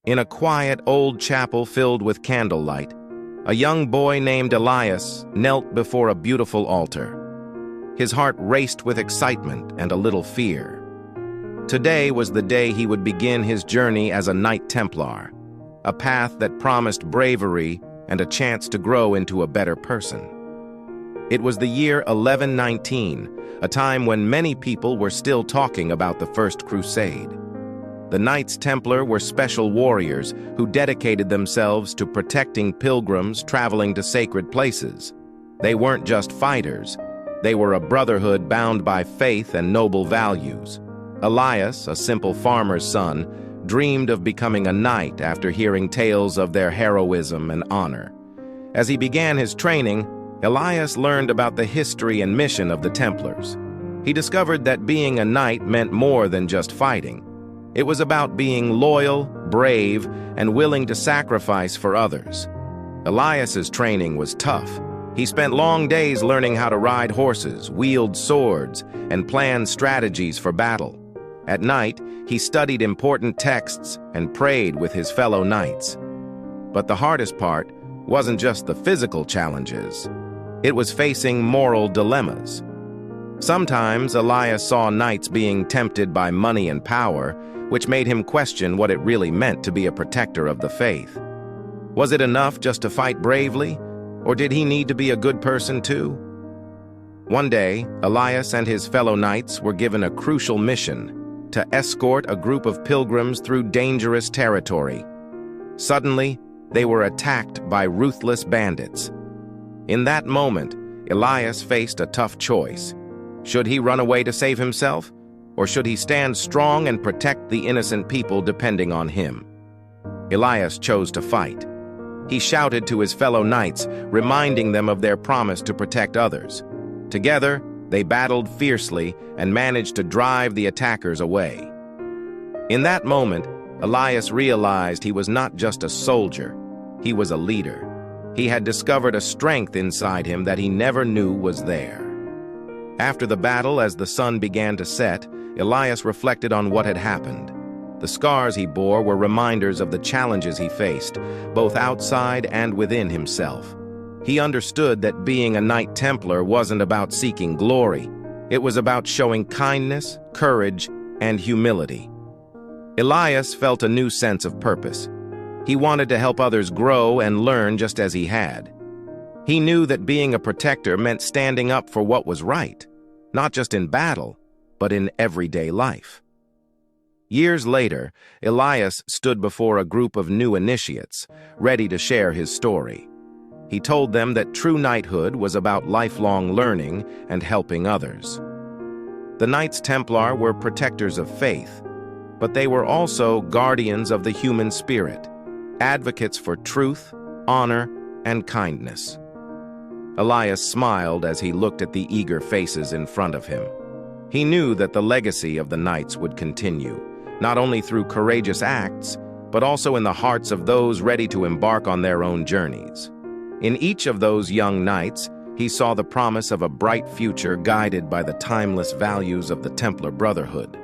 In a quiet old chapel filled with candlelight, a young boy named Elias knelt before a beautiful altar. His heart raced with excitement and a little fear. Today was the day he would begin his journey as a Knight Templar, a path that promised bravery and a chance to grow into a better person. It was the year 1119, a time when many people were still talking about the First Crusade. The Knights Templar were special warriors who dedicated themselves to protecting pilgrims traveling to sacred places. They weren't just fighters. They were a brotherhood bound by faith and noble values. Elias, a simple farmer's son, dreamed of becoming a knight after hearing tales of their heroism and honor. As he began his training, Elias learned about the history and mission of the Templars. He discovered that being a knight meant more than just fighting. It was about being loyal, brave, and willing to sacrifice for others. Elias's training was tough. He spent long days learning how to ride horses, wield swords, and plan strategies for battle. At night, he studied important texts and prayed with his fellow knights. But the hardest part wasn't just the physical challenges. It was facing moral dilemmas. Sometimes Elias saw knights being tempted by money and power, which made him question what it really meant to be a protector of the faith. Was it enough just to fight bravely, or did he need to be a good person too? One day, Elias and his fellow knights were given a crucial mission: to escort a group of pilgrims through dangerous territory. Suddenly, they were attacked by ruthless bandits. In that moment, Elias faced a tough choice. Should he run away to save himself, or should he stand strong and protect the innocent people depending on him? Elias chose to fight. He shouted to his fellow knights, reminding them of their promise to protect others. Together, they battled fiercely and managed to drive the attackers away. In that moment, Elias realized he was not just a soldier, he was a leader. He had discovered a strength inside him that he never knew was there. After the battle, as the sun began to set, Elias reflected on what had happened. The scars he bore were reminders of the challenges he faced, both outside and within himself. He understood that being a Knight Templar wasn't about seeking glory. It was about showing kindness, courage, and humility. Elias felt a new sense of purpose. He wanted to help others grow and learn just as he had. He knew that being a protector meant standing up for what was right, not just in battle, but in everyday life. Years later, Elias stood before a group of new initiates, ready to share his story. He told them that true knighthood was about lifelong learning and helping others. The Knights Templar were protectors of faith, but they were also guardians of the human spirit, advocates for truth, honor, and kindness. Elias smiled as he looked at the eager faces in front of him. He knew that the legacy of the Knights would continue, not only through courageous acts, but also in the hearts of those ready to embark on their own journeys. In each of those young knights, he saw the promise of a bright future guided by the timeless values of the Templar Brotherhood.